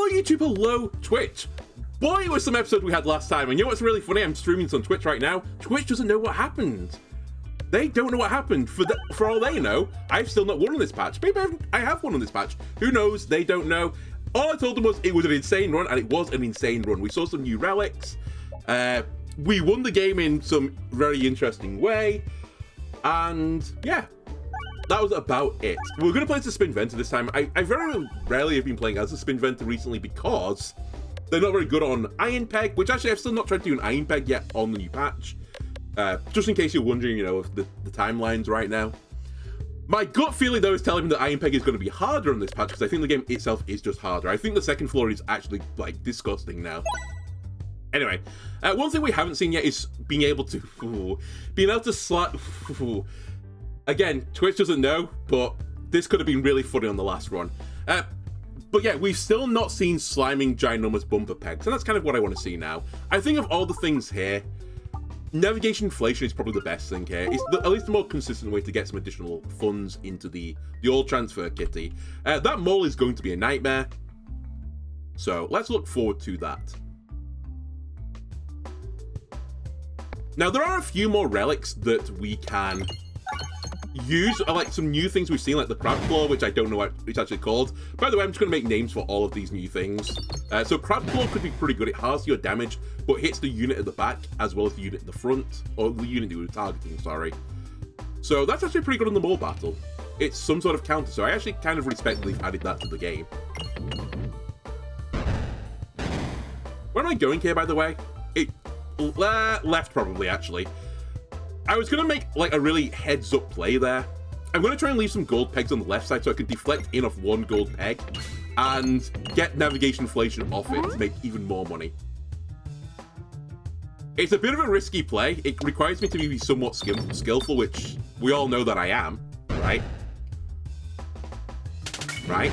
YouTube, hello, Twitch. Boy, it was some episodes we had last time, and you know what's really funny? I'm streaming this on Twitch right now. Twitch doesn't know what happened. They don't know what happened. For all they know, I've still not won on this patch. Maybe I have won on this patch. Who knows? They don't know. All I told them was it was an insane run, and it was an insane run. We saw some new relics. We won the game in some very interesting way. And yeah, that was about it. We're going to play as the Spin Venter this time. I very rarely have been playing as the Spin Venter recently because they're not very good on Iron Peg, which actually I've still not tried to do an Iron Peg yet on the new patch. Just in case you're wondering, you know, of the timelines right now. My gut feeling, though, is telling me that Iron Peg is going to be harder on this patch because I think the game itself is just harder. I think the second floor is actually, like, disgusting now. Anyway, one thing we haven't seen yet is being able to slap. Again, Twitch doesn't know, but this could have been really funny on the last run. But yeah, we've still not seen sliming ginormous bumper pegs, and that's kind of what I want to see now. I think of all the things here, navigation inflation is probably the best thing here. It's at least the more consistent way to get some additional funds into the old transfer kitty. That mole is going to be a nightmare, so let's look forward to that. Now, there are a few more relics that we can use, like some new things we've seen, like the crab claw, which I don't know what it's actually called. By the way, I'm just going to make names for all of these new things. So crab claw could be pretty good. It halves your damage, but hits the unit at the back as well as the unit at the front, or the unit you were targeting, sorry. So that's actually pretty good in the mole battle. It's some sort of counter, so I actually kind of respect that they've added that to the game. Where am I going here, by the way? Left, probably, actually. I was going to make, like, a really heads-up play there. I'm going to try and leave some gold pegs on the left side so I can deflect in off one gold peg and get navigation inflation off it to make even more money. It's a bit of a risky play. It requires me to be somewhat skillful, which we all know that I am, right? Right?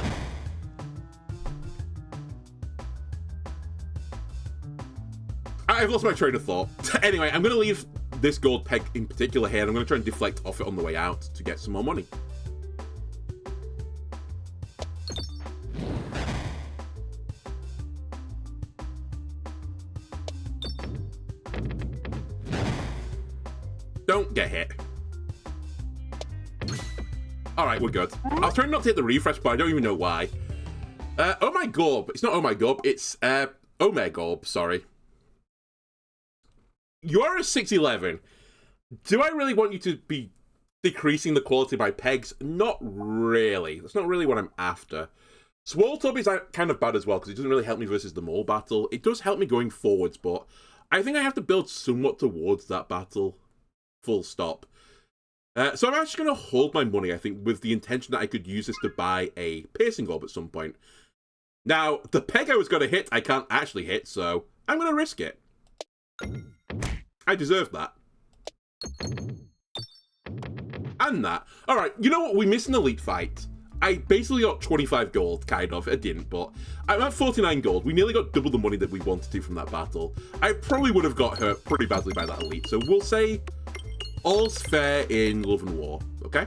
I've lost my train of thought. Anyway, I'm going to leave this gold peg in particular here, and I'm going to try and deflect off it on the way out to get some more money. Don't get hit. Alright, we're good. I was trying not to hit the refresh, but I don't even know why. Oh my god. It's not oh my god, it's Omegorb, sorry. You are a 611. Do I really want you to be decreasing the quality by pegs? Not really. That's not really what I'm after. Swirltub is kind of bad as well, because it doesn't really help me versus the mole battle. It does help me going forwards, but I think I have to build somewhat towards that battle. Full stop. So I'm actually going to hold my money, I think, with the intention that I could use this to buy a piercing orb at some point. Now, the peg I was going to hit, I can't actually hit, so I'm going to risk it. I deserve that. And that. Alright, you know what? We missed an elite fight. I basically got 25 gold, kind of. I didn't, but I'm at 49 gold. We nearly got double the money that we wanted to from that battle. I probably would have got hurt pretty badly by that elite, so we'll say all's fair in love and war, okay?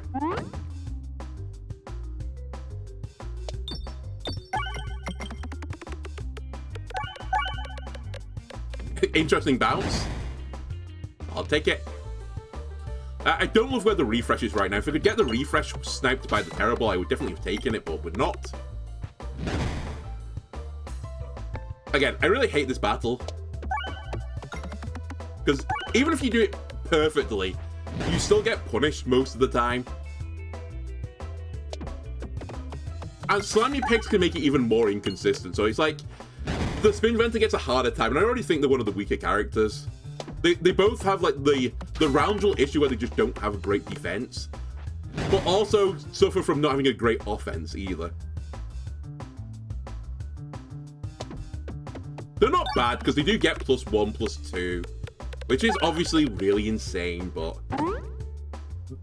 Interesting bounce. I'll take it. I don't love where the refresh is right now. If I could get the refresh sniped by the terrible, I would definitely have taken it, but we're not. Again, I really hate this battle. Because even if you do it perfectly, you still get punished most of the time. And slimy pegs can make it even more inconsistent, so it's like the Spin Venter gets a harder time, and I already think they're one of the weaker characters. They both have, like, the roundel issue where they just don't have a great defense, but also suffer from not having a great offense either. They're not bad, because they do get +1, +2, which is obviously really insane, but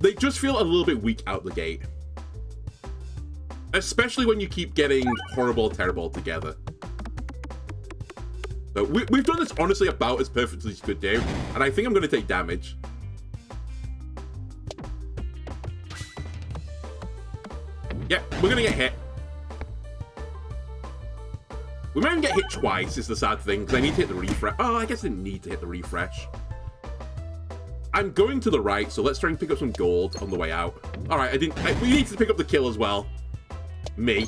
they just feel a little bit weak out the gate. Especially when you keep getting horrible, terrible together. So we've done this, honestly, about as perfectly as you could do, and I think I'm going to take damage. Yeah, we're going to get hit. We might even get hit twice, is the sad thing, because I need to hit the refresh. Oh, I guess I didn't need to hit the refresh. I'm going to the right, so let's try and pick up some gold on the way out. Alright, we need to pick up the kill as well. Me.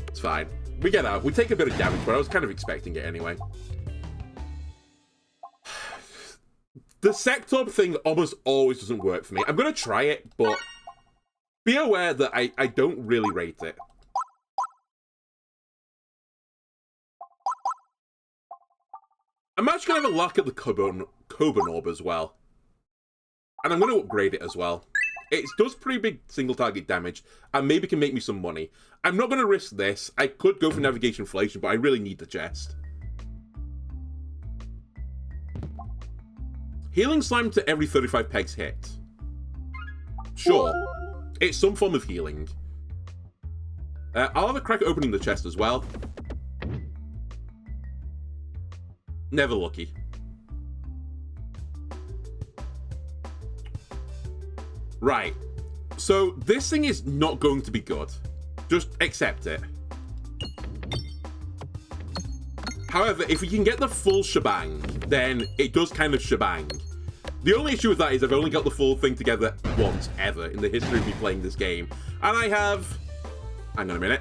It's fine. We get out. We take a bit of damage, but I was kind of expecting it anyway. The sector thing almost always doesn't work for me. I'm going to try it, but be aware that I don't really rate it. I'm actually going to have a look at the Coburn Orb as well. And I'm going to upgrade it as well. It does pretty big single target damage, and maybe can make me some money. I'm not going to risk this. I could go for navigation inflation, but I really need the chest. Healing slime to every 35 pegs hit. Sure. It's some form of healing. I'll have a crack at opening the chest as well. Never lucky. Right. So, this thing is not going to be good. Just accept it. However, if we can get the full shebang, then it does kind of shebang. The only issue with that is I've only got the full thing together once ever in the history of me playing this game. And I have... Hang on a minute.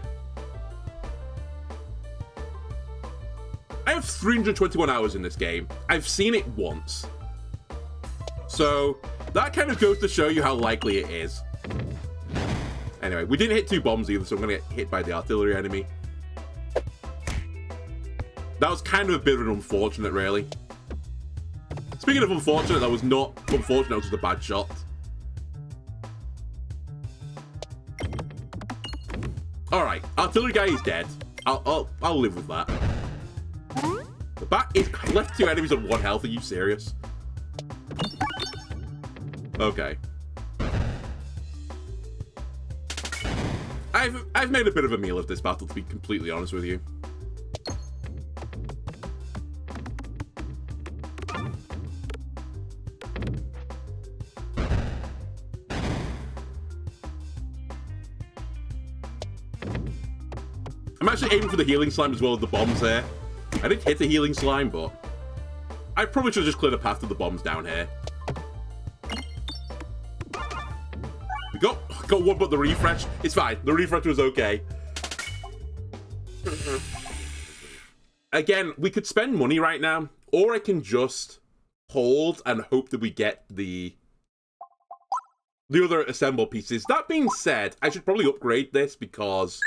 I have 321 hours in this game. I've seen it once. So, that kind of goes to show you how likely it is. Anyway, we didn't hit 2 bombs either, so I'm going to get hit by the artillery enemy. That was kind of a bit of an unfortunate, really. Speaking of unfortunate, that was not unfortunate, it was just a bad shot. Alright, artillery guy is dead. I'll live with that. The bat is left 2 enemies on 1 health, are you serious? Okay. I've made a bit of a meal of this battle, to be completely honest with you. I'm actually aiming for the healing slime as well as the bombs here. I didn't hit the healing slime, but I probably should have just cleared a path to the bombs down here. We got one but the refresh. It's fine. The refresh was okay. Again, we could spend money right now, or I can just hold and hope that we get the other assemble pieces. That being said, I should probably upgrade this because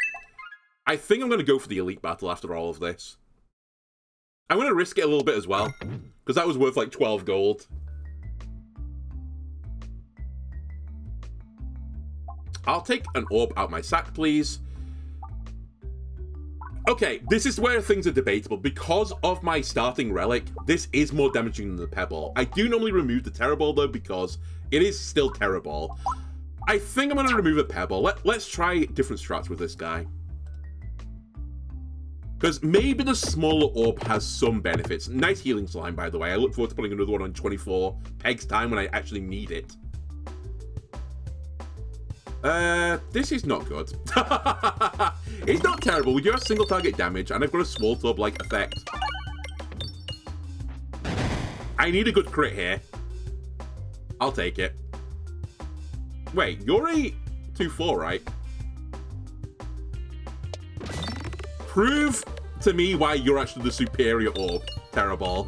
I think I'm going to go for the elite battle after all of this. I'm going to risk it a little bit as well, because that was worth like 12 gold. I'll take an orb out my sack, please. Okay, this is where things are debatable. Because of my starting relic, this is more damaging than the pebble. I do normally remove the terror ball, though, because it is still terror ball. I think I'm going to remove a pebble. Let's try different strats with this guy. Because maybe the smaller orb has some benefits. Nice healing slime, by the way. I look forward to putting another one on 24 pegs time when I actually need it. This is not good. It's not terrible. We do have single target damage, and I've got a small orb-like effect. I need a good crit here. I'll take it. Wait, you're a 2-4, right? Prove to me why you're actually the superior orb, Terror Ball,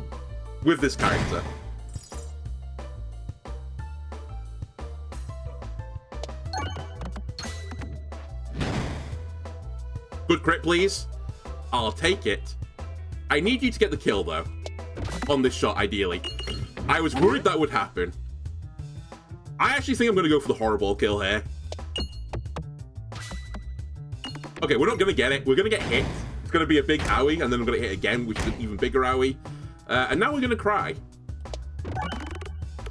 with this character. Good crit, please. I'll take it. I need you to get the kill, though, on this shot, ideally. I was worried that would happen. I actually think I'm going to go for the horrible kill here. Okay, we're not going to get it. We're going to get hit. It's going to be a big owie, and then I'm going to hit again, which is an even bigger owie. And now we're going to cry.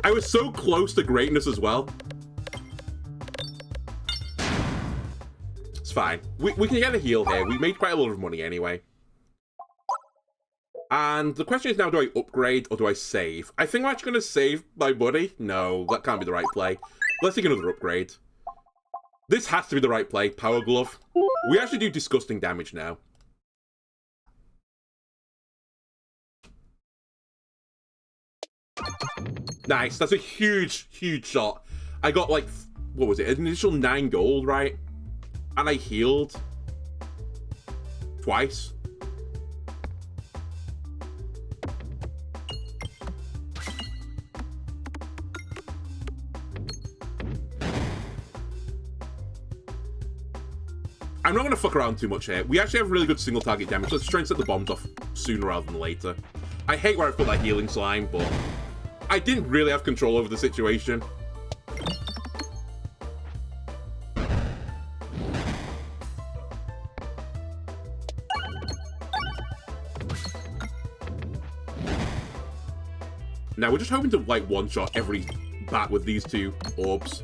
I was so close to greatness as well. It's fine. We can get a heal here. We made quite a lot of money anyway. And the question is now, do I upgrade or do I save? I think I'm actually going to save my money. No, that can't be the right play. Let's take another upgrade. This has to be the right play. Power Glove. We actually do disgusting damage now. Nice. That's a huge, huge shot. I got like, what was it? An initial 9 gold, right? And I healed twice. I'm not going to fuck around too much here. We actually have really good single target damage. Let's try and set the bombs off sooner rather than later. I hate where I put that healing slime, but I didn't really have control over the situation. Now we're just hoping to like one-shot every bat with these 2 orbs.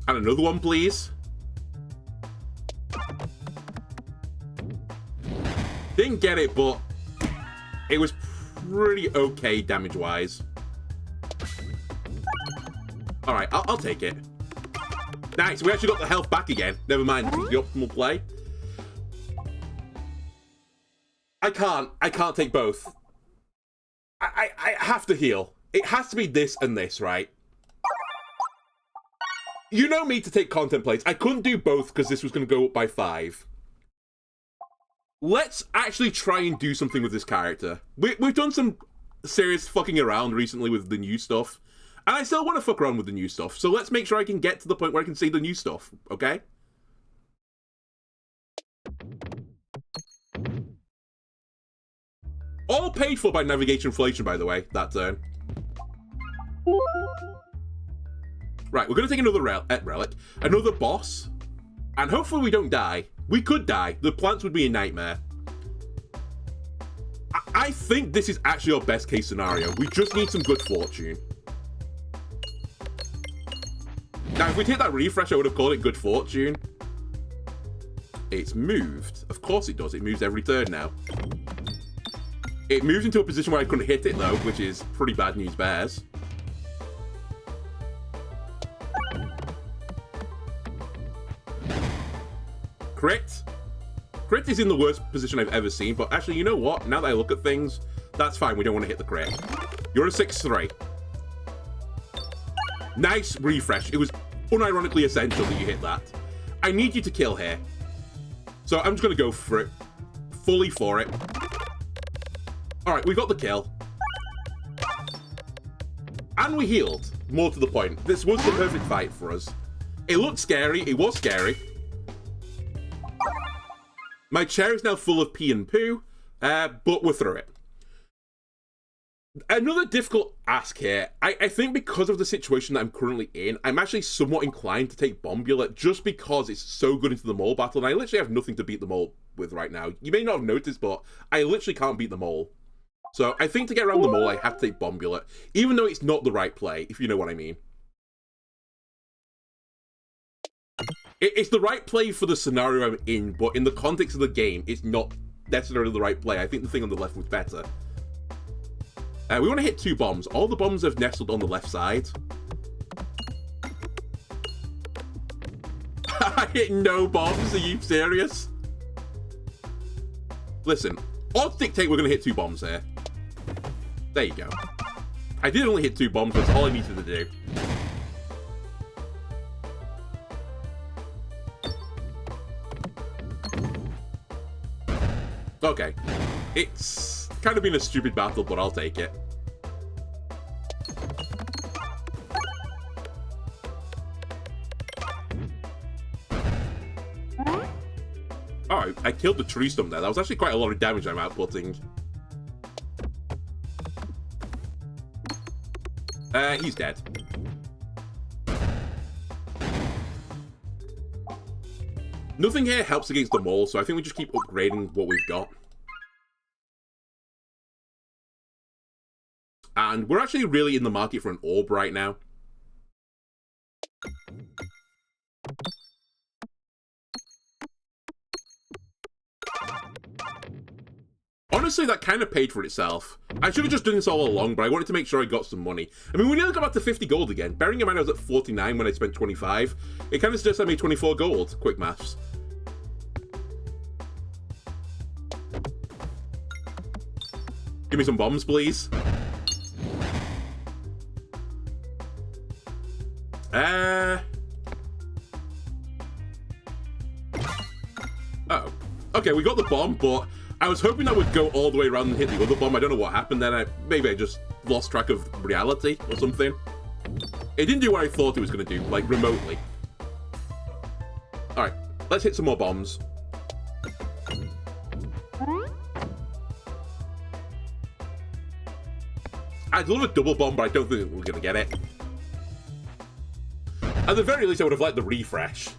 And another one, please. Didn't get it, but it was pretty okay damage-wise. Alright, I'll take it. Nice, we actually got the health back again. Never mind, this was the optimal play. I can't take both. I have to heal. It has to be this and this, right? You know me to take content plates. I couldn't do both because this was going to go up by 5. Let's actually try and do something with this character. We've done some serious fucking around recently with the new stuff. And I still want to fuck around with the new stuff. So let's make sure I can get to the point where I can see the new stuff, okay? All paid for by navigation inflation, by the way, that turn. Right, we're going to take another relic, another boss, and hopefully we don't die. We could die. The plants would be a nightmare. I think this is actually our best case scenario. We just need some good fortune. Now, if we'd hit that refresh, I would have called it good fortune. It's moved. Of course it does. It moves every turn now. It moves into a position where I couldn't hit it, though, which is pretty bad news bears. Crit. Crit is in the worst position I've ever seen, but actually, you know what? Now that I look at things, that's fine. We don't want to hit the crit. You're a 6-3. Nice refresh. It was unironically essential that you hit that. I need you to kill here. So I'm just going to go for it. Fully for it. Alright, we got the kill. And we healed. More to the point. This was the perfect fight for us. It looked scary. It was scary. My chair is now full of pee and poo, but we're through it. Another difficult ask here. I think because of the situation that I'm currently in, I'm actually somewhat inclined to take Bombula just because it's so good into the mole battle, and I literally have nothing to beat the mole with right now. You may not have noticed, but I literally can't beat the mole. So I think to get around the mole, I have to take Bombula, even though it's not the right play, if you know what I mean. It's the right play for the scenario I'm in, but in the context of the game, it's not necessarily the right play. I think the thing on the left was better. We want to hit 2 bombs. All the bombs have nestled on the left side. I hit no bombs. Are you serious? Listen, odds dictate we're going to hit 2 bombs here. There you go. I did only hit 2 bombs. That's all I needed to do. Okay. It's kind of been a stupid battle, but I'll take it. Alright, I killed the tree stump there. That was actually quite a lot of damage I'm outputting. He's dead. Nothing here helps against the mole, so I think we just keep upgrading what we've got. And we're actually really in the market for an orb right now. honestly, that kind of paid for itself. I should have just done this all along, but I wanted to make sure I got some money. I mean, we nearly got back to 50 gold again. Bearing in mind I was at 49 when I spent 25. It kind of suggests I made 24 gold. Quick maths. Give me some bombs, please. Oh. Okay, we got the bomb, but I was hoping that would go all the way around and hit the other bomb. I don't know what happened then. Maybe I just lost track of reality or something. It didn't do what I thought it was going to do, like, remotely. Alright, let's hit some more bombs. I'd love a double bomb, but I don't think we're going to get it. At the very least, I would have liked the refresh.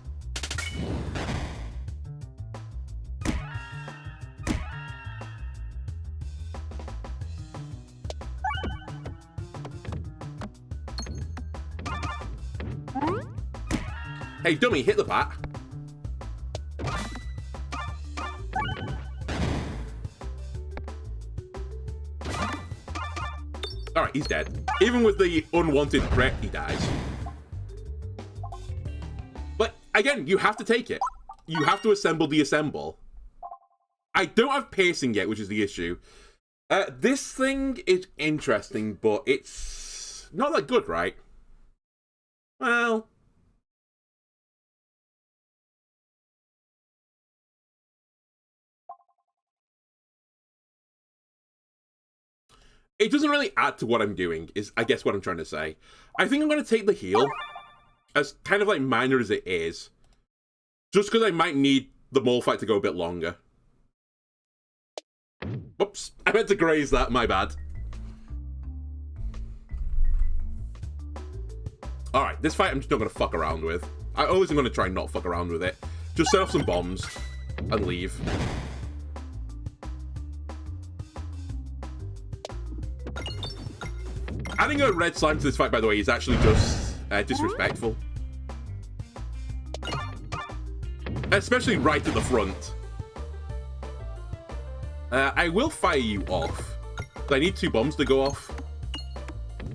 Hey, dummy, hit the bat. Alright, he's dead. Even with the unwanted crit, he dies. But, again, you have to take it. You have to assemble the assemble. I don't have pacing yet, which is the issue. This thing is interesting, but it's not that good, right? Well... It doesn't really add to what I'm doing, is I guess what I'm trying to say. I think I'm going to take the heal, as kind of like minor as it is, just because I might need the mole fight to go a bit longer. Oops, I meant to graze that, my bad. Alright, this fight I'm just not going to fuck around with. I always am going to try and not fuck around with it. Just set off some bombs and leave. Adding a red slime to this fight, by the way, is actually just disrespectful. Especially right at the front. I will fire you off. I need 2 bombs to go off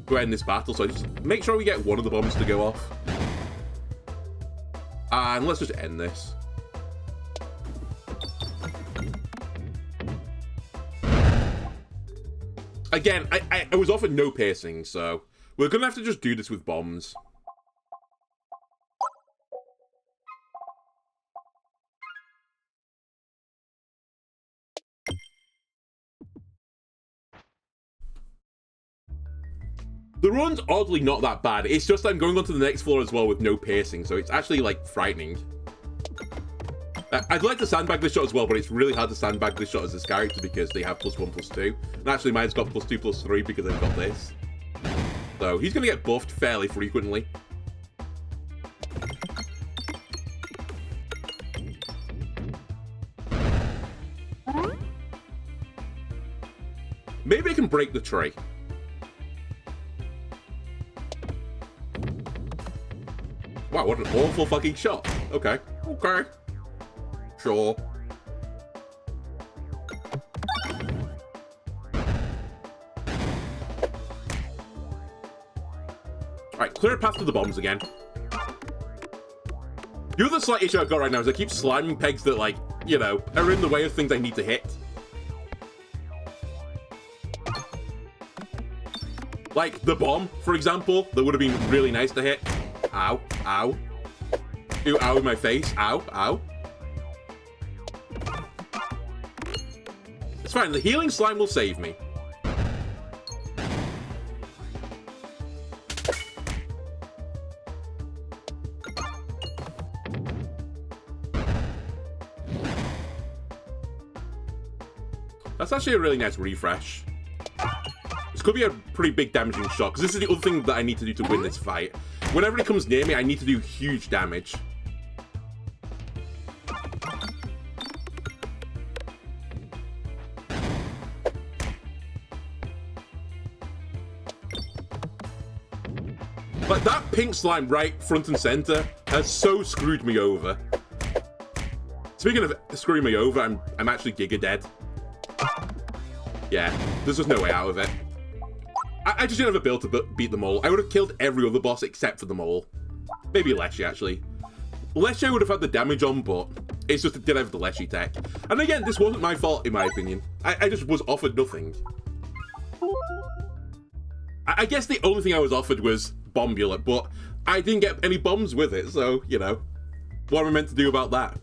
to end this battle, so just make sure we get one of the bombs to go off. And let's just end this. Again, I was offered no piercing, so we're gonna have to just do this with bombs. The run's oddly not that bad. It's just I'm going on to the next floor as well with no piercing, so it's actually, like, frightening. I'd like to sandbag this shot as well, but it's really hard to sandbag this shot as this character because they have +1/+2. And actually mine's got +2/+3 because I've got this. So he's going to get buffed fairly frequently. Maybe I can break the tree. Wow, what an awful fucking shot. Okay. Okay. Sure. Alright, clear a path to the bombs again. The other slight issue I've got right now is I keep sliming pegs that, like, you know, are in the way of things I need to hit. Like, the bomb, for example, that would have been really nice to hit. Ow, ow. Ooh, ow in my face. Ow, ow. It's fine, the healing slime will save me. That's actually a really nice refresh. This could be a pretty big damaging shot, because this is the other thing that I need to do to win this fight. Whenever it comes near me, I need to do huge damage. But that pink slime right front and center has so screwed me over. Speaking of screwing me over, I'm actually giga dead. Yeah, there's just no way out of it. I just didn't have a build to beat the mole. I would have killed every other boss except for the mole. Maybe Leshy, actually. Leshy would have had the damage on, but it's just it did have the Leshy tech. And again, this wasn't my fault, in my opinion. I just was offered nothing. I guess the only thing I was offered was Bomb Bullet, but I didn't get any bombs with it, so, you know. What am I meant to do about that?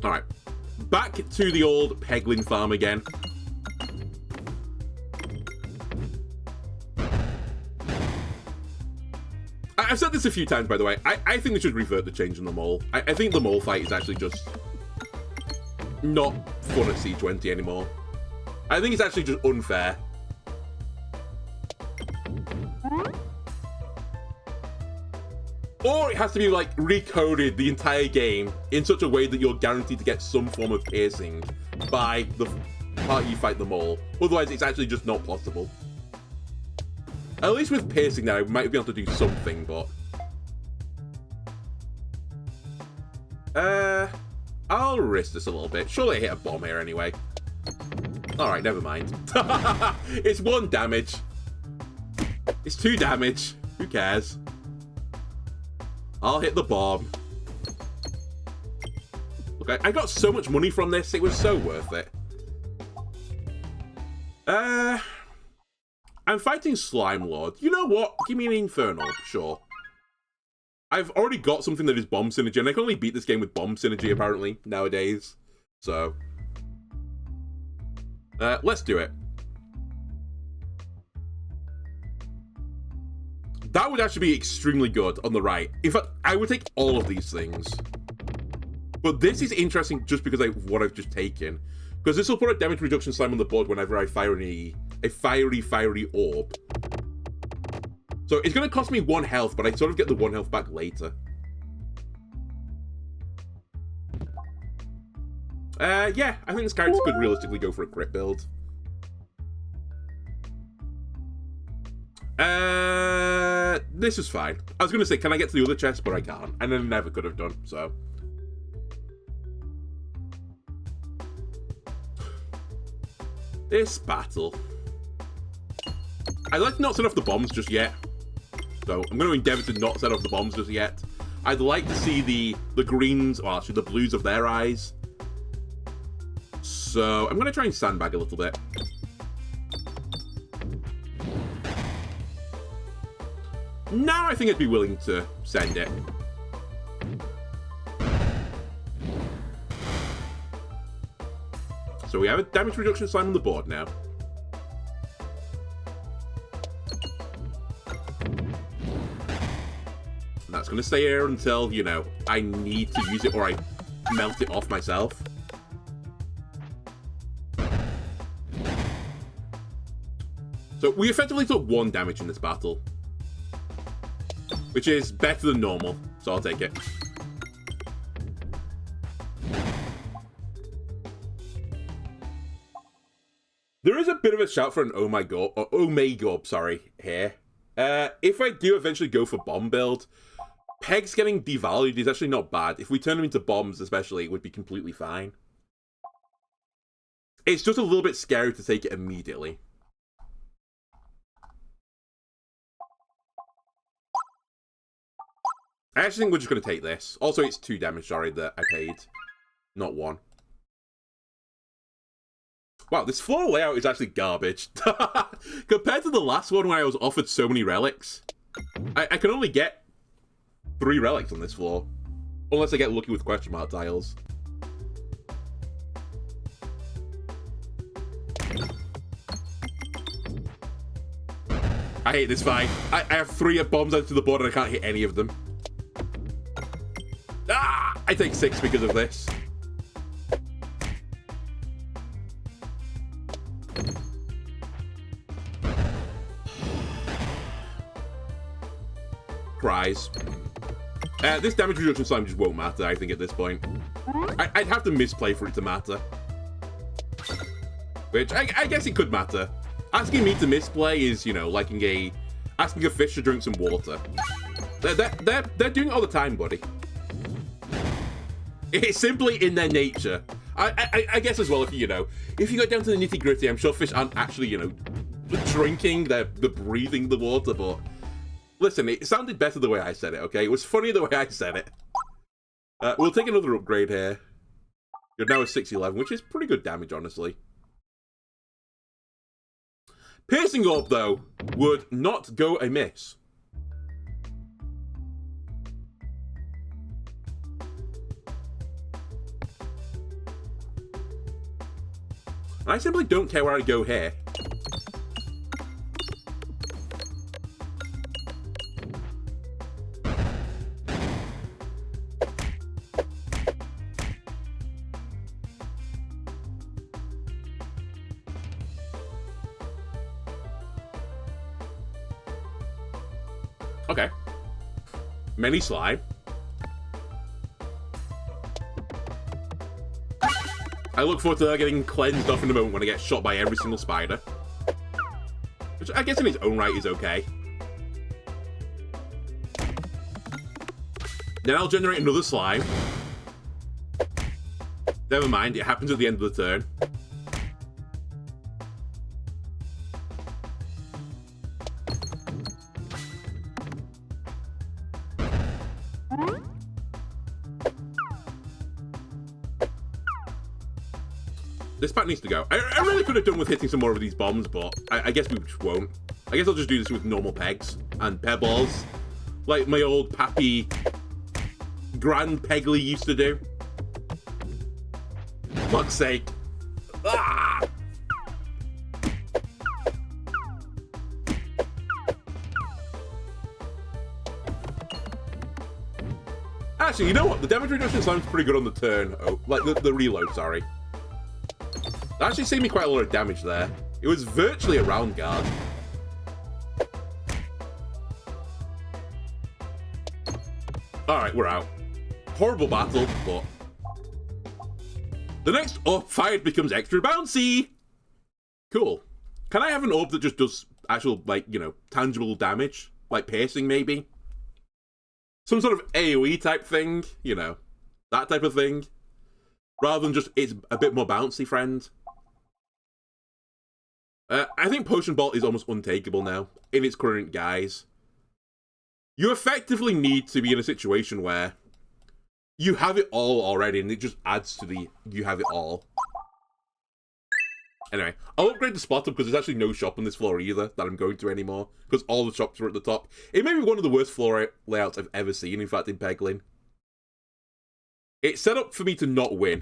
Alright. Back to the old Peglin farm again. I've said this a few times, by the way. I think they should revert the change in the mole. I think the mole fight is actually just not fun at C20 anymore. I think it's actually just unfair. Or it has to be, like, recoded the entire game in such a way that you're guaranteed to get some form of piercing by the part you fight the mole. Otherwise, it's actually just not possible. At least with piercing now, I might be able to do something, but... I'll risk this a little bit. Surely I hit a bomb here anyway. Alright, never mind. It's 1 damage. It's 2 damage. Who cares? I'll hit the bomb. Look, I got so much money from this. It was so worth it. I'm fighting Slime Lord. You know what? Give me an Infernal. Sure. I've already got something that is bomb synergy, and I can only beat this game with bomb synergy, apparently, nowadays. So... let's do it. That would actually be extremely good on the right. In fact, I would take all of these things. But this is interesting just because of what I've just taken. Because this will put a damage reduction slime on the board whenever I fire a fiery orb. So it's going to cost me 1 health, but I sort of get the 1 health back later. Yeah, I think this character could realistically go for a crit build. This is fine. I was going to say, can I get to the other chest? But I can't. And I never could have done, so. This battle. I'd like to not set off the bombs just yet. So I'm going to endeavour to not set off the bombs just yet. I'd like to see the greens, or actually the blues of their eyes. So I'm going to try and sandbag a little bit. Now I think I'd be willing to send it. So we have a damage reduction slime on the board now. And that's going to stay here until, you know, I need to use it or I melt it off myself. So we effectively took 1 damage in this battle. Which is better than normal, so I'll take it. There is a bit of a shout for an oh my god, or oh may god, sorry, here. If I do eventually go for bomb build, Peg's getting devalued is actually not bad. If we turn them into bombs especially, it would be completely fine. It's just a little bit scary to take it immediately. I actually think we're just going to take this. Also, it's 2 damage, sorry, that I paid. Not 1. Wow, this floor layout is actually garbage. Compared to the last one where I was offered so many relics, I can only get 3 relics on this floor. Unless I get lucky with question mark tiles. I hate this fight. I have 3 bombs out to the board and I can't hit any of them. Ah! I take 6 because of this. Cries. This damage reduction slime just won't matter, I think, at this point. I'd have to misplay for it to matter. Which, I guess it could matter. Asking me to misplay is, you know, asking a fish to drink some water. They're doing it all the time, buddy. It's simply in their nature. I guess as well, if you know, if you go down to the nitty gritty, I'm sure fish aren't actually, you know, drinking, they're breathing the water, but listen, it sounded better the way I said it, okay? It was funny the way I said it. We'll take another upgrade here. You're now a 611, which is pretty good damage, honestly. Piercing Orb, though, would not go amiss. I simply don't care where I go here. Okay. Many slime. I look forward to getting cleansed off in a moment when I get shot by every single spider. Which I guess in its own right is okay. Then I'll generate another slime. Never mind, it happens at the end of the turn. This pack needs to go. I really could have done with hitting some more of these bombs, but I guess we just won't. I guess I'll just do this with normal pegs and pebbles, like my old pappy Grand Peglin used to do. Fuck's sake. Ah! Actually, you know what? The damage reduction sounds pretty good on the turn. Oh, like the reload, sorry. That actually saved me quite a lot of damage there. It was virtually a round guard. Alright, we're out. Horrible battle, but... The next orb fired becomes extra bouncy! Cool. Can I have an orb that just does actual, like, you know, tangible damage? Like piercing, maybe? Some sort of AoE type thing, you know. That type of thing. Rather than just, it's a bit more bouncy, friend. I think Potion Bolt is almost untakeable now, in its current guise. You effectively need to be in a situation where you have it all already, and it just adds to the you have it all. Anyway, I'll upgrade the spot up because there's actually no shop on this floor either that I'm going to anymore, because all the shops are at the top. It may be one of the worst floor layouts I've ever seen, in fact, in Peglin. It's set up for me to not win.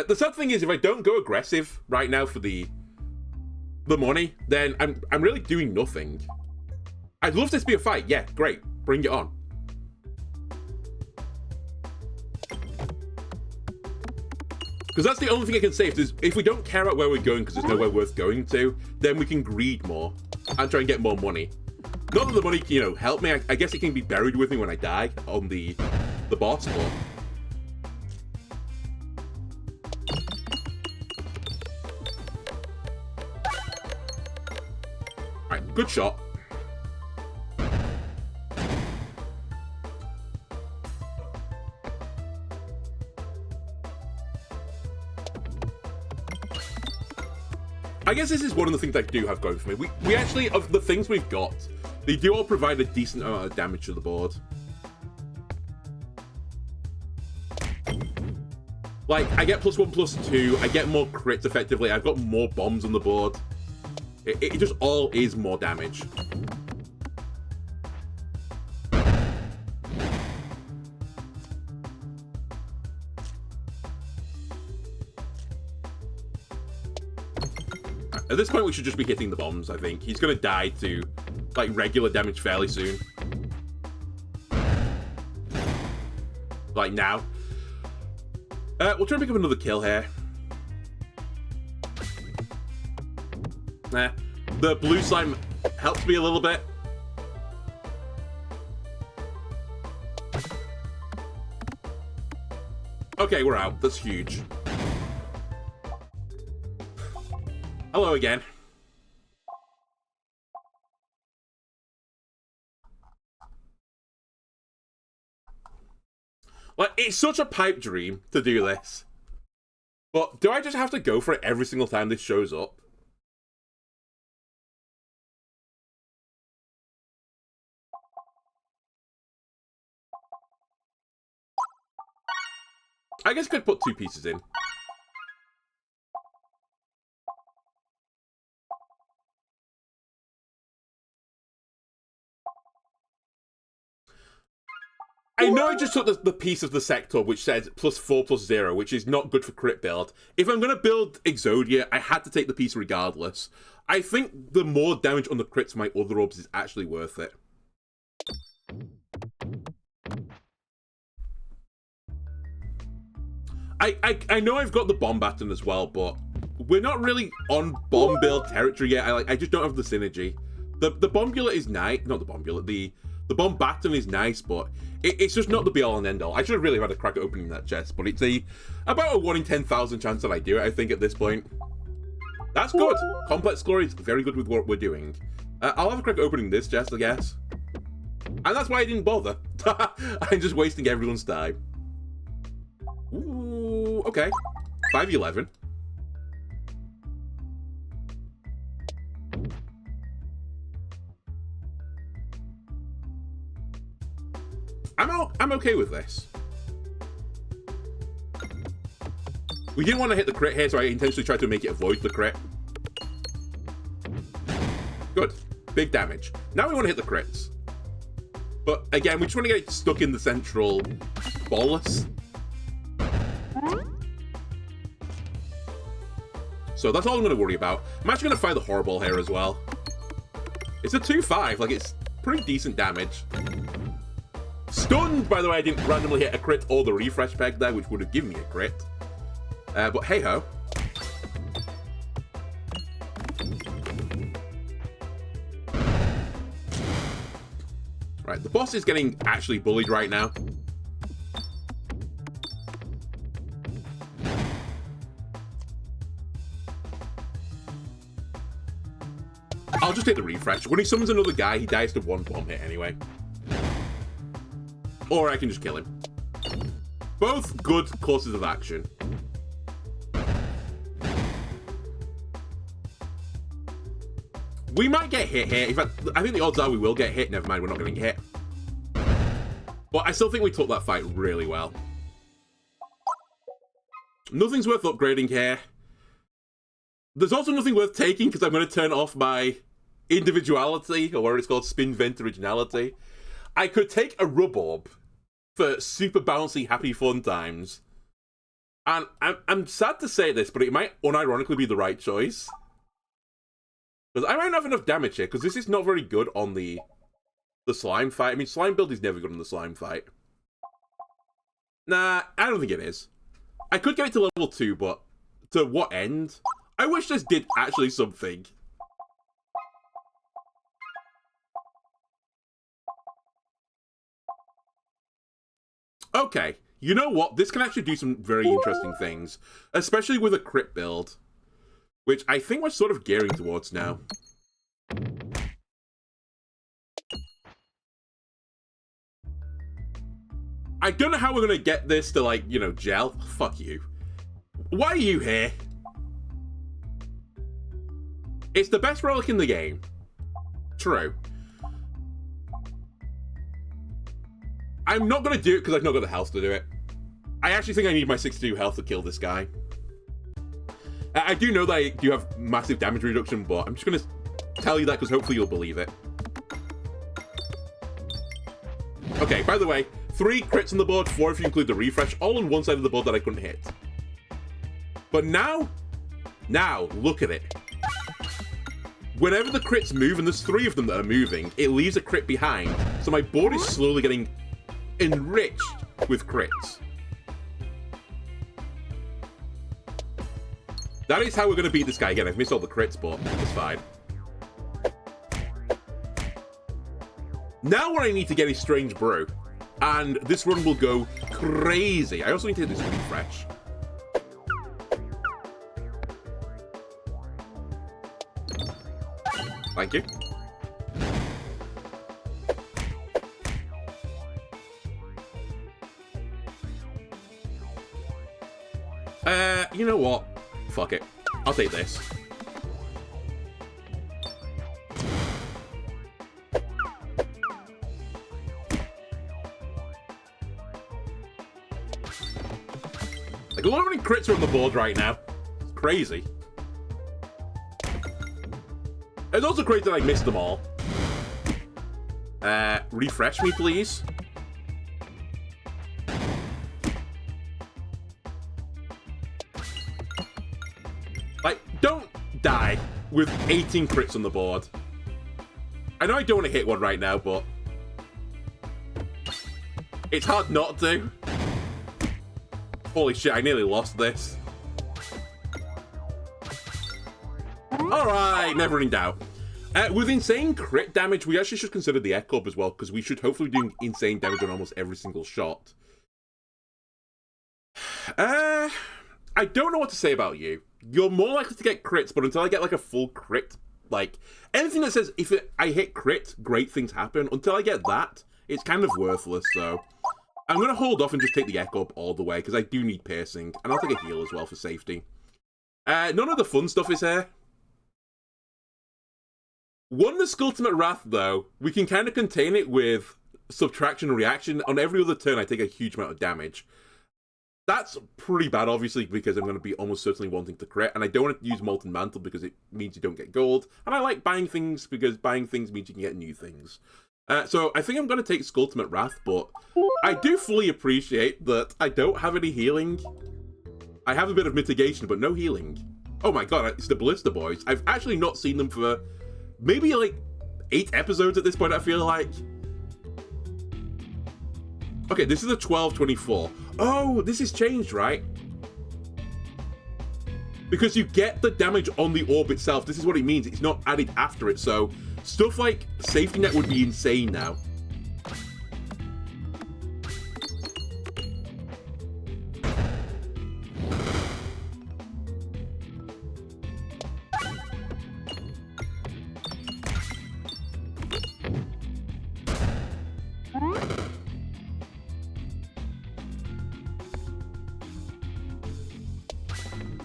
The sad thing is, if I don't go aggressive right now for the money, then I'm really doing nothing. I'd love this to be a fight. Yeah, great. Bring it on. Because that's the only thing I can say. If we don't care about where we're going because there's nowhere worth going to, then we can greed more and try and get more money. Not that the money, you know, help me. I guess it can be buried with me when I die on the boss, but... Alright, good shot. I guess this is one of the things I do have going for me. We actually, of the things we've got, they do all provide a decent amount of damage to the board. Like, I get +1/+2, I get more crits effectively, I've got more bombs on the board. It just all is more damage. At this point, we should just be hitting the bombs, I think. He's gonna die to, like, regular damage fairly soon. Like, now. We'll try and pick up another kill here. The blue slime helps me a little bit. Okay, we're out. That's huge. Hello again. Like, it's such a pipe dream to do this. But do I just have to go for it every single time this shows up? I guess I could put 2 pieces in. I know I just took the piece of the sector which says +4/+0, which is not good for crit build. If I'm going to build Exodia, I had to take the piece regardless. I think the more damage on the crits of my other orbs is actually worth it. I know I've got the bomb baton as well, but we're not really on bomb build territory yet. I just don't have the synergy. The bombula is nice, not the bombula, the bomb baton is nice, but it's just not the be-all and end-all. I should have really had a crack at opening that chest, but it's about a 1 in 10,000 chance that I do it, I think, at this point. That's good. Complex Glory is very good with what we're doing. I'll have a crack at opening this chest, I guess. And that's why I didn't bother. I'm just wasting everyone's time. Ooh, okay. 511. I'm okay with this. We didn't want to hit the crit here, so I intentionally tried to make it avoid the crit. Good. Big damage. Now we want to hit the crits. But again, we just want to get it stuck in the central bolus. So that's all I'm going to worry about. I'm actually going to fire the Horrible here as well. It's a 2/5, like it's pretty decent damage. Stunned, by the way, I didn't randomly hit a crit or the refresh peg there, which would have given me a crit. But hey-ho. Right, the boss is getting actually bullied right now. I'll just hit the refresh. When he summons another guy, he dies to 1 bomb hit anyway. Or I can just kill him. Both good courses of action. We might get hit here. In fact, I think the odds are we will get hit. Never mind, we're not getting hit. But I still think we took that fight really well. Nothing's worth upgrading here. There's also nothing worth taking because I'm going to turn off my individuality, or whatever it's called, spin vent originality. I could take a rub orb for super bouncy, happy fun times. And I'm sad to say this, but it might unironically be the right choice. Because I might not have enough damage here, because this is not very good on the slime fight. I mean, slime build is never good on the slime fight. Nah, I don't think it is. I could get it to level 2, but to what end? I wish this did actually something. Okay, you know what? This can actually do some very interesting things, especially with a crit build, which I think we're sort of gearing towards now. I don't know how we're going to get this to, like, you know, gel. Fuck you. Why are you here? It's the best relic in the game. True. I'm not going to do it because I've not got the health to do it. I actually think I need my 62 health to kill this guy. I do know that I do have massive damage reduction, but I'm just going to tell you that because hopefully you'll believe it. Okay, by the way, 3 crits on the board, 4 if you include the refresh, all on one side of the board that I couldn't hit. But now, look at it. Whenever the crits move, and there's 3 of them that are moving, it leaves a crit behind. So my board is slowly getting enriched with crits. That is how we're going to beat this guy again. I've missed all the crits, but it's fine. Now what I need to get is Strange Brew. And this run will go crazy. I also need to hit this refresh. Thank you. You know what? Fuck it. I'll take this. Like, look how many crits are on the board right now. It's crazy. It's also crazy that I missed them all. Refresh me, please. Like, don't die with 18 crits on the board. I know I don't want to hit one right now, but it's hard not to. Holy shit, I nearly lost this. Alright, never in doubt. With insane crit damage, we actually should consider the Echo as well, because we should hopefully do insane damage on almost every single shot. I don't know what to say about you. You're more likely to get crits, but until I get like a full crit, like anything that says I hit crit, great things happen, until I get that, it's kind of worthless, so I'm going to hold off and just take the Echo up all the way, because I do need piercing, and I'll take a heal as well for safety. None of the fun stuff is here. One, the Skulltimate Wrath, though, we can kind of contain it with subtraction and reaction. On every other turn, I take a huge amount of damage. That's pretty bad, obviously, because I'm going to be almost certainly wanting to crit, and I don't want to use Molten Mantle because it means you don't get gold, and I like buying things because buying things means you can get new things. So I think I'm going to take Skulltimate Wrath, but I do fully appreciate that I don't have any healing. I have a bit of mitigation, but no healing. Oh my god, it's the Ballista Boys. I've actually not seen them for maybe like 8 episodes at this point, I feel like. Okay, this is a 12/24. Oh, this has changed, right? Because you get the damage on the orb itself. This is what it means. It's not added after it, so stuff like Safety Net would be insane now.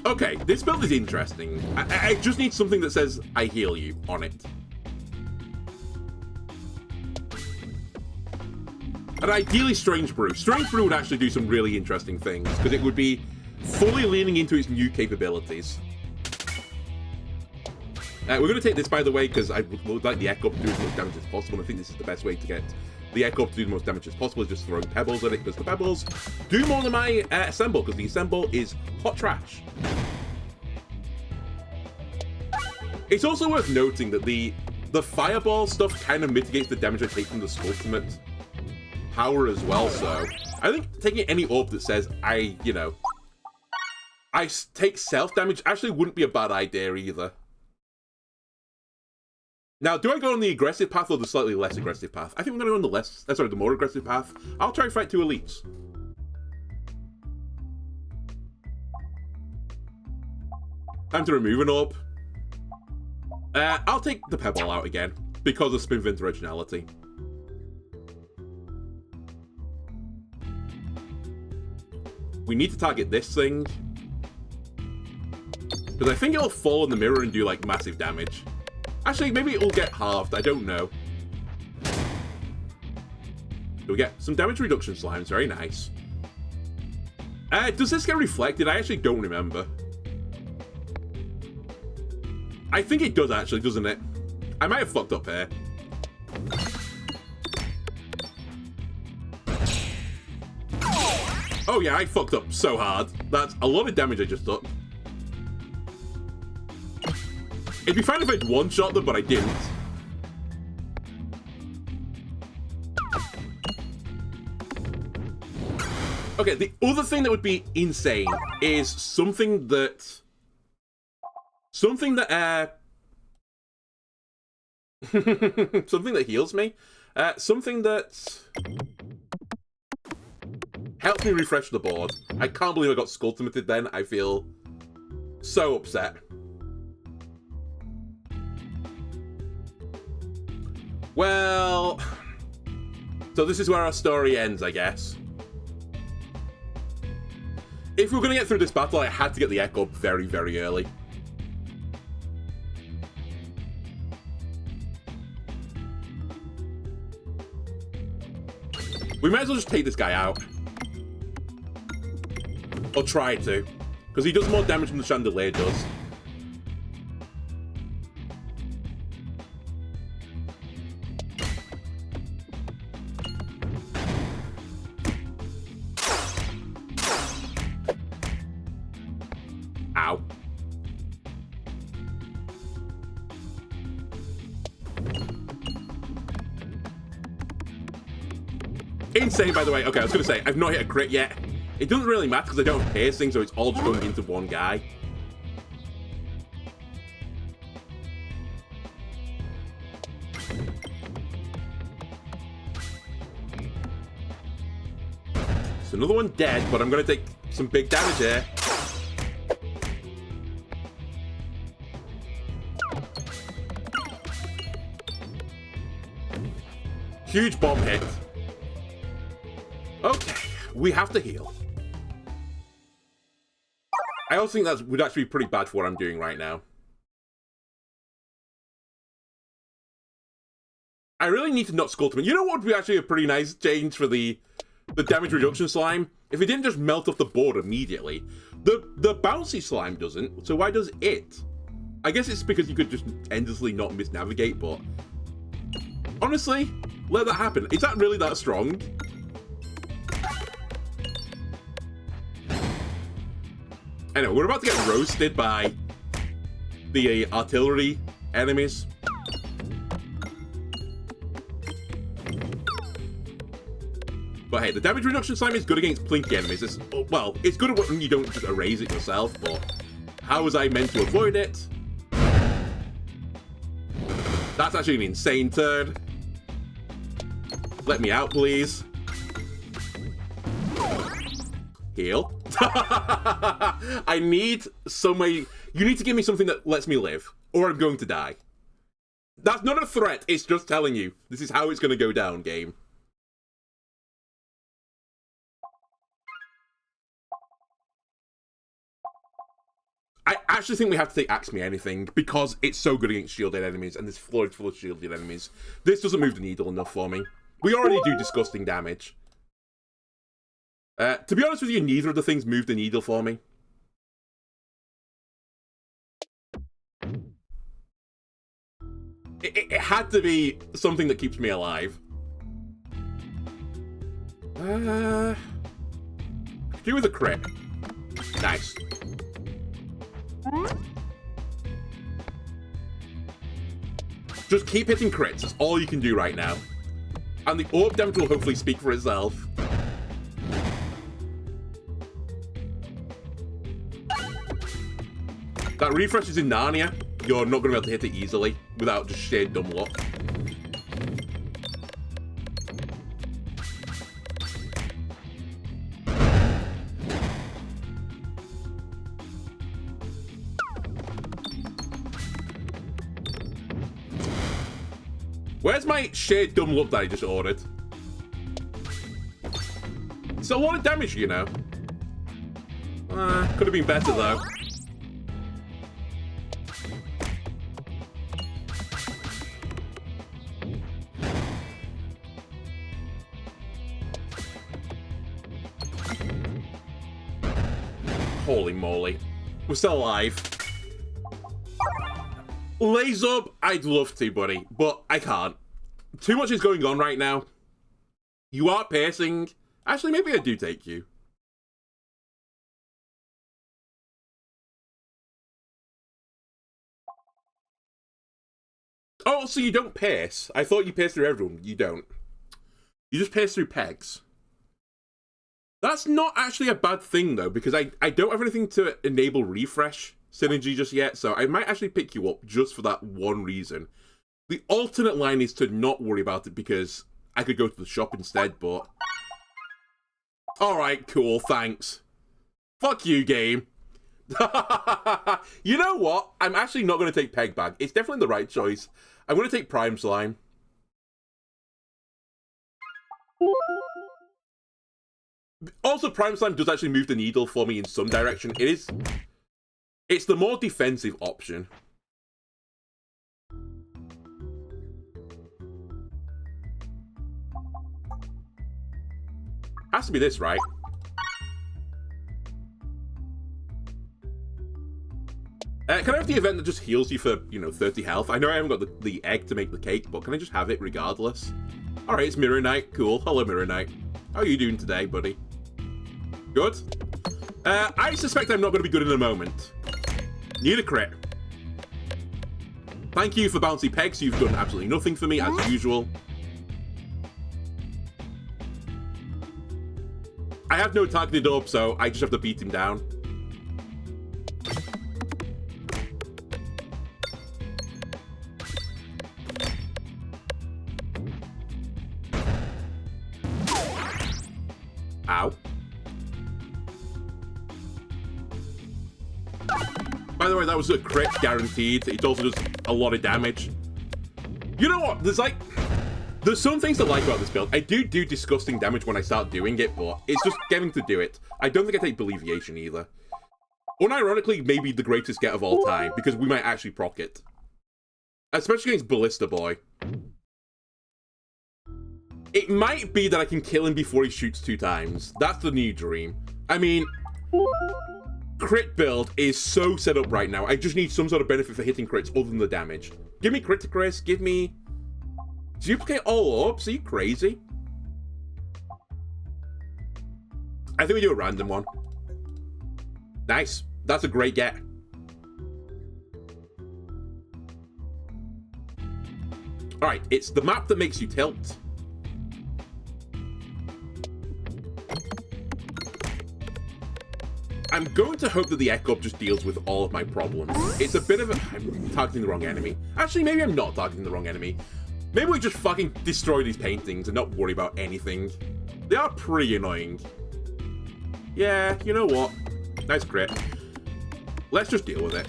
Okay, this build is interesting. I just need something that says, I heal you, on it. And ideally, Strange Brew. Strange Brew would actually do some really interesting things, because it would be fully leaning into its new capabilities. We're going to take this, by the way, because I would like the Echo to do as much damage as possible, and I think this is the best way to get the Echo to do the most damage as possible, is just throwing pebbles at it, because the pebbles do more than my Assemble, because the Assemble is hot trash. It's also worth noting that the Fireball stuff kind of mitigates the damage I take from the Skulltimate power as well, so I think taking any orb that says I take self-damage actually wouldn't be a bad idea either. Now, do I go on the aggressive path or the slightly less aggressive path? I think I'm going to go on the more aggressive path. I'll try and fight 2 elites. Time to remove an orb. I'll take the Pebble out again, because of Spinvin's originality. We need to target this thing, because I think it'll fall in the mirror and do, like, massive damage. Actually, maybe it will get halved, I don't know. We get some damage reduction slimes, very nice. Does this get reflected? I actually don't remember. I think it does actually, doesn't it? I might have fucked up here. Oh yeah, I fucked up so hard. That's a lot of damage I just took. It'd be fine if I'd one-shot them, but I didn't. Okay, the other thing that would be insane is something that something that heals me. Something that helps me refresh the board. I can't believe I got Skulltimated then. I feel so upset. Well, so this is where our story ends, I guess. If we were going to get through this battle, I had to get the echo up very, very early. We might as well just take this guy out. Or try to. Because he does more damage than the chandelier does. Ow. Insane, by the way. Okay, I was going to say, I've not hit a crit yet. It doesn't really matter because I don't have piercing, so it's all just going into one guy. So another one dead, but I'm going to take some big damage here. Huge bomb hit. Okay, we have to heal. I also think that would actually be pretty bad for what I'm doing right now. I really need to not Skulltimate. You know what would be actually a pretty nice change for the damage reduction slime? If it didn't just melt off the board immediately. The bouncy slime doesn't, so why does it? I guess it's because you could just endlessly not misnavigate, but... honestly, let that happen. Is that really that strong? Anyway, we're about to get roasted by the artillery enemies. But hey, the damage reduction slime is good against plinky enemies. It's, well, it's good when you don't just erase it yourself, but how was I meant to avoid it? That's actually an insane turn. Let me out, please. Heal. I need some way. You need to give me something that lets me live, or I'm going to die. That's not a threat, it's just telling you. This is how it's going to go down, game. I actually think we have to take Axe Me Anything, because it's so good against shielded enemies, and this floor is full of shielded enemies. This doesn't move the needle enough for me. We already do disgusting damage. To be honest with you, neither of the things move the needle for me. It had to be something that keeps me alive. Do with a crit. Nice. Just keep hitting crits. That's all you can do right now. And the orb damage will hopefully speak for itself. That refresh is in Narnia. You're not going to be able to hit it easily without just sheer dumb luck. Where's my sheer dumb luck that I just ordered? It's a lot of damage, you know. Could have been better, though. Holy moly. We're still alive. Laze up, I'd love to, buddy, but I can't. Too much is going on right now. You are piercing. Actually, maybe I do take you. Oh, so you don't pierce. I thought you pierced through everyone. You don't. You just pierce through pegs. That's not actually a bad thing, though, because I don't have anything to enable refresh synergy just yet, so I might actually pick you up just for that one reason. The alternate line is to not worry about it, because I could go to the shop instead, but... Alright, cool, thanks. Fuck you, game. You know what? I'm actually not going to take Peg Bag. It's definitely the right choice. I'm going to take Prime Slime. Also, Prime Slime does actually move the needle for me in some direction. It's the more defensive option. Has to be this, right? Can I have the event that just heals you for, 30 health? I know I haven't got the egg to make the cake, but can I just have it regardless? Alright, it's Mirror Knight. Cool. Hello, Mirror Knight. How are you doing today, buddy? Good? I suspect I'm not going to be good in a moment. Need a crit. Thank you for bouncy pegs. You've done absolutely nothing for me, as usual. I have no targeted orb, so I just have to beat him down. Ow. By the way, that was a crit guaranteed. It also does a lot of damage. You know what? There's some things I like about this build. I do disgusting damage when I start doing it, but it's just getting to do it. I don't think I take Believiation either. Unironically, maybe the greatest get of all time, because we might actually proc it. Especially against Ballista Boy. It might be that I can kill him before he shoots 2 times. That's the new dream. I mean, crit build is so set up right now. I just need some sort of benefit for hitting crits other than the damage. Give me crit to Chris, give me... Duplicate all orbs? Are you crazy? I think we do a random one. Nice. That's a great get. Alright, it's the map that makes you tilt. I'm going to hope that the Echo just deals with all of my problems. It's a bit of a... I'm targeting the wrong enemy. Actually, maybe I'm not targeting the wrong enemy. Maybe we just fucking destroy these paintings and not worry about anything. They are pretty annoying. Yeah, you know what? Nice crit. Let's just deal with it.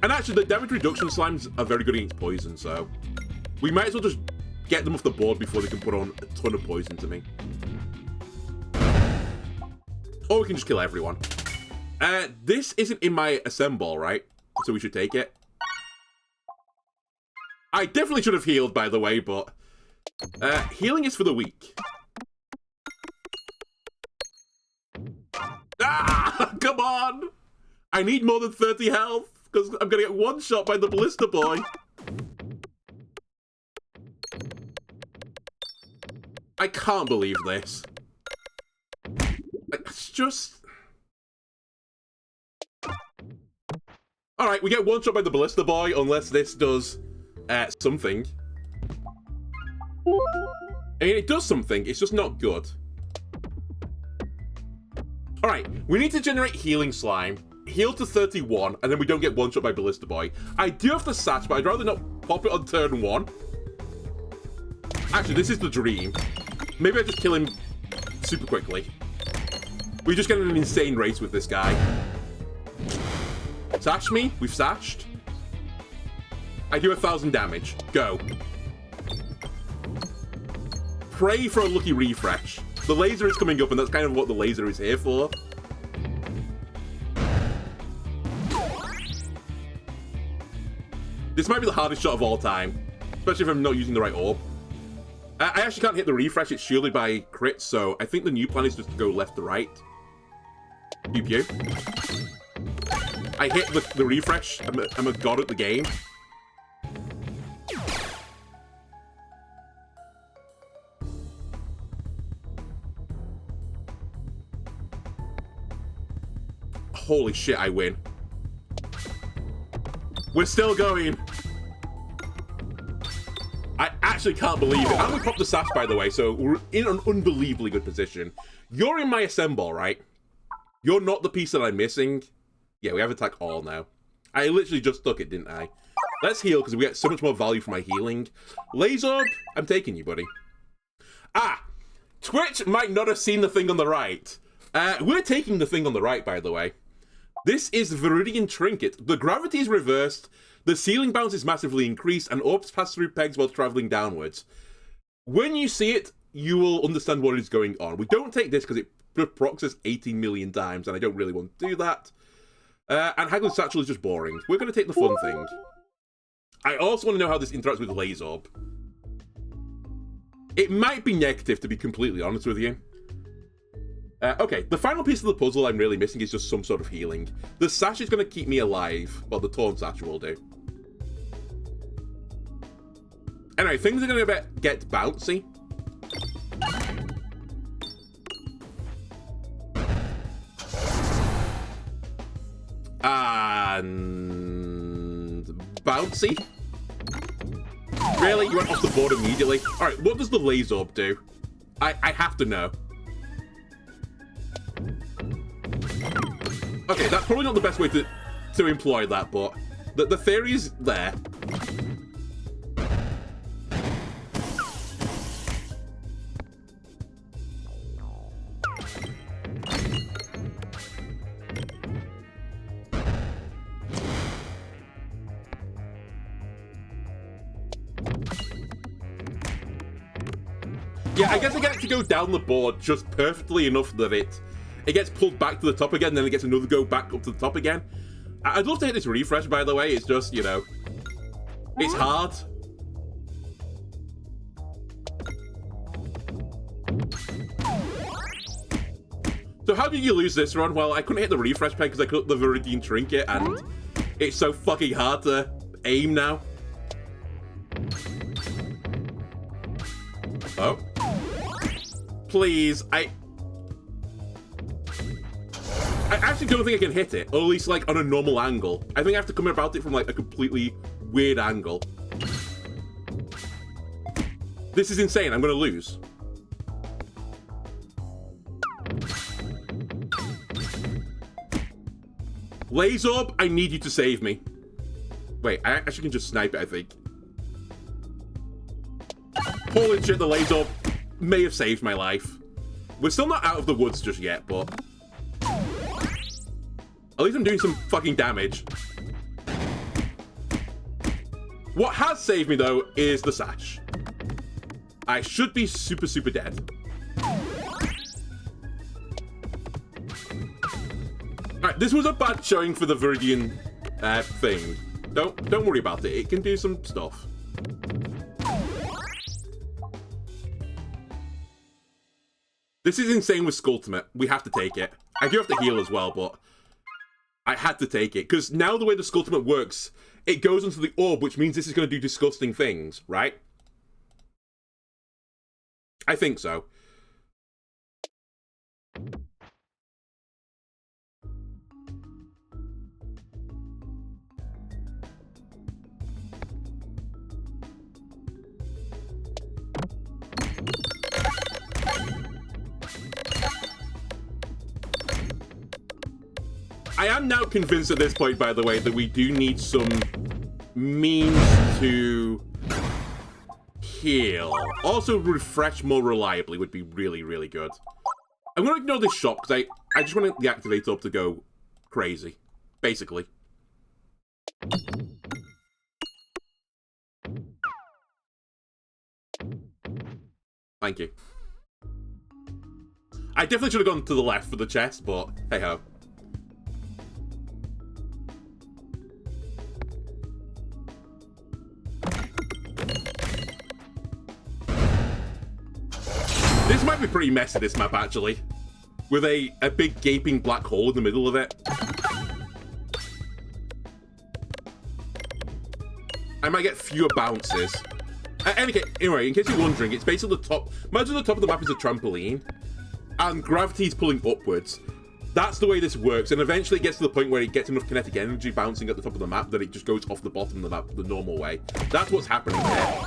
And actually, the damage reduction slimes are very good against poison, so... we might as well just get them off the board before they can put on a ton of poison to me. Or we can just kill everyone. This isn't in my assemble, right? So we should take it. I definitely should have healed, by the way, but... healing is for the weak. Ah! Come on! I need more than 30 health, because I'm gonna get one-shot by the Ballista Boy. I can't believe this. It's just... Alright, we get one-shot by the Ballista Boy, unless this does... something. I mean, it does something, it's just not good. Alright, we need to generate Healing Slime, heal to 31, and then we don't get one-shot by Ballista Boy. I do have the Sash, but I'd rather not pop it on turn 1. Actually, this is the dream. Maybe I just kill him super quickly. We just get an insane race with this guy. Sash me, we've sashed. I do 1,000 damage. Go. Pray for a lucky refresh. The laser is coming up, and that's kind of what the laser is here for. This might be the hardest shot of all time, especially if I'm not using the right orb. I actually can't hit the refresh, it's shielded by crits, so I think the new plan is just to go left to right. Pew pew. I hit the refresh, I'm a god at the game. Holy shit, I win. We're still going. I actually can't believe it. I'm gonna pop the Sash, by the way, so we're in an unbelievably good position. You're in my assemble, right? You're not the piece that I'm missing. Yeah, we have attack all now. I literally just took it, didn't I? Let's heal, because we get so much more value from my healing. Laser, I'm taking you, buddy. Ah! Twitch might not have seen the thing on the right. We're taking the thing on the right, by the way. This is the Viridian Trinket. The gravity is reversed, the ceiling bounce is massively increased, and orbs pass through pegs while traveling downwards. When you see it, you will understand what is going on. We don't take this because it procs this 18 million times, and I don't really want to do that. And Haglin's Satchel is just boring. We're going to take the fun thing. I also want to know how this interacts with Laser Orb. It might be negative, to be completely honest with you. Okay, the final piece of the puzzle I'm really missing is just some sort of healing. The sash is going to keep me alive. Well, the Torn Sash will do. Anyway, things are going to get bouncy. And... bouncy? Really? You went off the board immediately? Alright, what does the Laser Orb do? I have to know. Okay, that's probably not the best way to employ that, but the theory is there. Yeah, I guess I get to go down the board just perfectly enough that it gets pulled back to the top again, then it gets another go back up to the top again. I'd love to hit this refresh, by the way. It's just, you know, it's hard. So how did you lose this run? Well, I couldn't hit the refresh peg because I cut the Viridian Trinket, and it's so fucking hard to aim now. Oh. Please, I actually don't think I can hit it, or at least, like, on a normal angle. I think I have to come about it from, like, a completely weird angle. This is insane. I'm gonna lose. Laser Orb, I need you to save me. Wait, I actually can just snipe it, I think. Holy shit, the Laser Orb may have saved my life. We're still not out of the woods just yet, but... at least I'm doing some fucking damage. What has saved me, though, is the sash. I should be super, super dead. Alright, this was a bad showing for the Viridian thing. Don't worry about it. It can do some stuff. This is insane with Skulltimate. We have to take it. I do have to heal as well, but I had to take it. Because now the way the Skulltimate works, it goes into the orb, which means this is going to do disgusting things, right? I think so. I am now convinced at this point, by the way, that we do need some means to heal. Also, refresh more reliably would be really, really good. I'm going to ignore this shop because I just want the activator up to go crazy, basically. Thank you. I definitely should have gone to the left for the chest, but hey-ho. This might be pretty messy, this map, actually. With a big gaping black hole in the middle of it. I might get fewer bounces. Anyway, in case you're wondering, it's basically the top... imagine the top of the map is a trampoline, and gravity's pulling upwards. That's the way this works, and eventually it gets to the point where it gets enough kinetic energy bouncing at the top of the map that it just goes off the bottom of the map the normal way. That's what's happening here.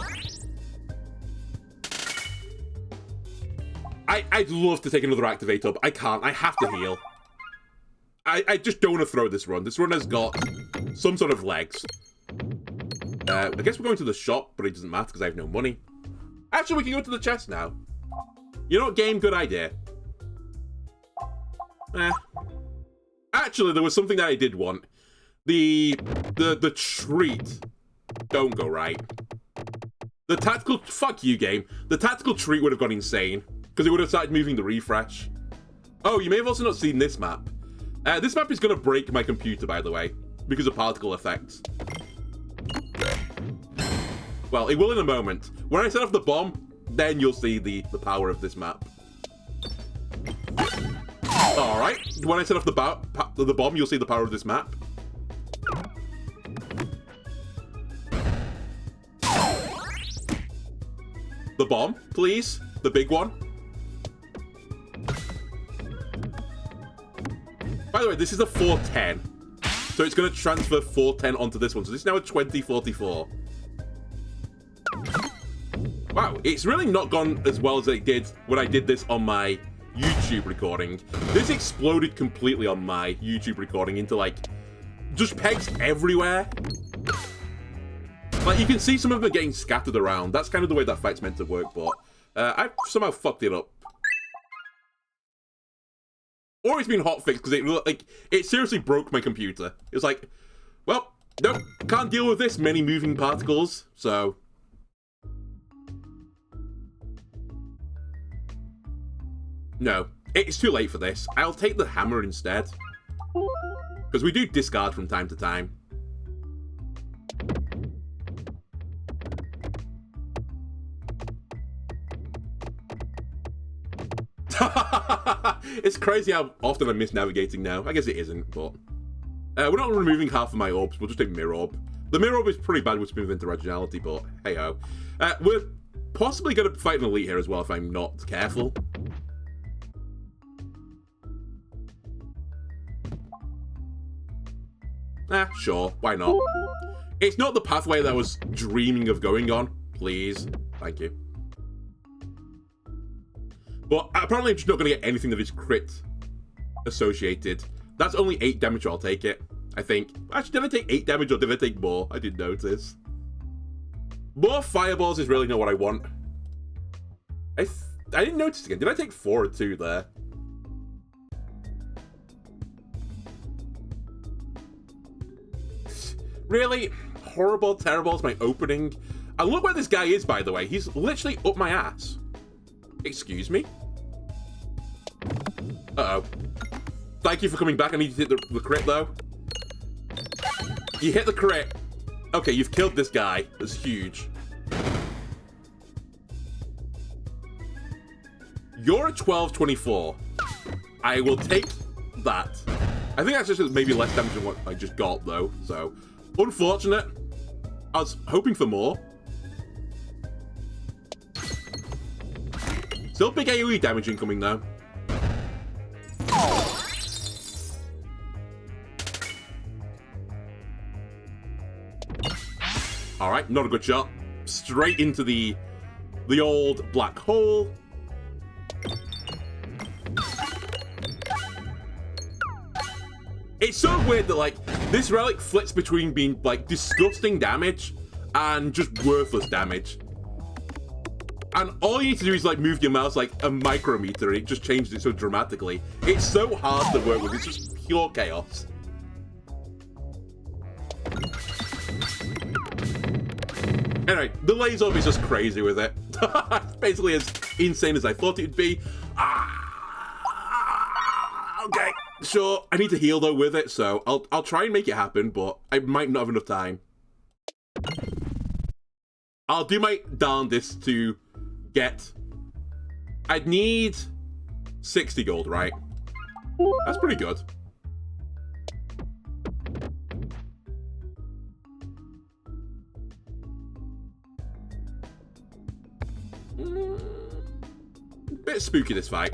I'd love to take another activate up. I can't. I have to heal. I just don't want to throw this run. This run has got some sort of legs. I guess we're going to the shop, but it doesn't matter because I have no money. Actually, we can go to the chest now. You know what, game? Good idea. Actually, there was something that I did want. The treat. Don't go right. The tactical... fuck you, game. The tactical treat would have gone insane. Because it would have started moving the refresh. Oh, you may have also not seen this map. This map is going to break my computer, by the way, because of particle effects. Well, it will in a moment. When I set off the bomb, then you'll see the power of this map. Alright, when I set off the bomb, you'll see the power of this map. The bomb, please. The big one. By the way, this is a 410. So it's going to transfer 410 onto this one. So this is now a 2044. Wow, it's really not gone as well as it did when I did this on my YouTube recording. This exploded completely on my YouTube recording into, like, just pegs everywhere. Like, you can see some of them are getting scattered around. That's kind of the way that fight's meant to work, but I somehow fucked it up. Or it's been hotfixed, because it seriously broke my computer. It's like, well, nope, can't deal with this many moving particles, so... No, it's too late for this. I'll take the hammer instead. Because we do discard from time to time. It's crazy how often I miss navigating now. I guess it isn't, but... we're not removing half of my orbs, we'll just take mirror orb. The mirror orb is pretty bad with smooth interregionality, but hey-ho. We're possibly going to fight an elite here as well if I'm not careful. Sure, why not? It's not the pathway that I was dreaming of going on. Please. Thank you. But apparently I'm just not going to get anything that is crit associated. That's only 8 damage, I'll take it. I think. Actually, did I take 8 damage or did I take more? I didn't notice. More fireballs is really not what I want. I didn't notice again. Did I take 4 or 2 there? Really? Horrible, terrible is my opening. And look where this guy is, by the way. He's literally up my ass. Excuse me? Uh-oh. Thank you for coming back. I need to hit the crit, though. You hit the crit. Okay, you've killed this guy. That's huge. You're a 12-24. I will take that. I think that's just maybe less damage than what I just got, though. So, unfortunate. I was hoping for more. Still big AoE damage incoming, though. Alright, not a good shot. Straight into the old black hole. It's so weird that, like, this relic flips between being, like, disgusting damage and just worthless damage. And all you need to do is, like, move your mouse, like, a micrometer, and it just changes it so dramatically. It's so hard to work with. It's just pure chaos. Anyway, the laser orb is just crazy with it. It's basically as insane as I thought it would be. Okay, sure. I need to heal, though, with it, so I'll try and make it happen, but I might not have enough time. I'll do my darndest to get... I'd need 60 gold, right? That's pretty good. Bit spooky, this fight.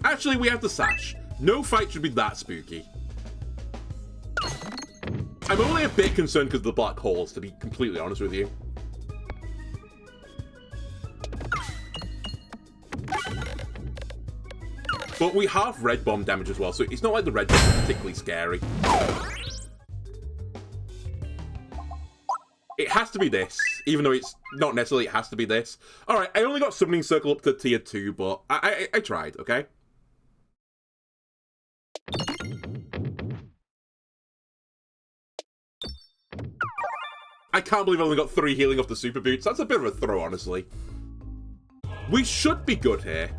Actually, we have the sash. No fight should be that spooky. I'm only a bit concerned because of the black holes, to be completely honest with you. But we have red bomb damage as well, so it's not like the red bomb is particularly scary. It has to be this, even though it's not necessarily it has to be this. Alright, I only got Summoning Circle up to tier 2, but I tried, okay? I can't believe I only got 3 healing off the super boots. That's a bit of a throw, honestly. We should be good here.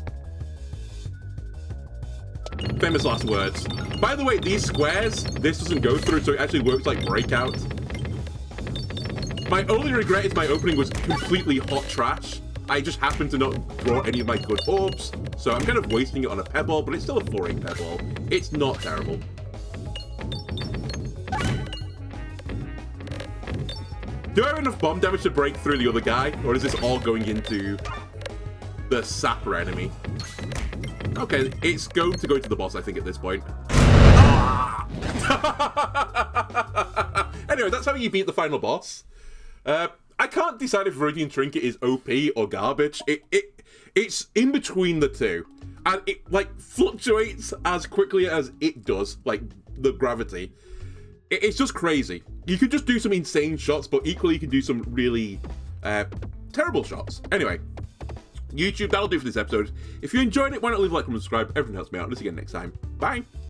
Famous last words. By the way, these squares, this doesn't go through, so it actually works like breakout. My only regret is my opening was completely hot trash. I just happened to not draw any of my good orbs, so I'm kind of wasting it on a pebble, but it's still a 4-8 pebble. It's not terrible. Do I have enough bomb damage to break through the other guy, or is this all going into the sapper enemy? Okay, it's going to go to the boss, I think, at this point. Ah! Anyway, that's how you beat the final boss. I can't decide if Viridian Trinket is OP or garbage. It's in between the two. And it, like, fluctuates as quickly as it does, like, the gravity. It's just crazy. You could just do some insane shots, but equally you can do some really terrible shots. Anyway, YouTube, that'll do for this episode. If you enjoyed it, why not leave a like and subscribe? Everything helps me out. I'll see you again next time. Bye!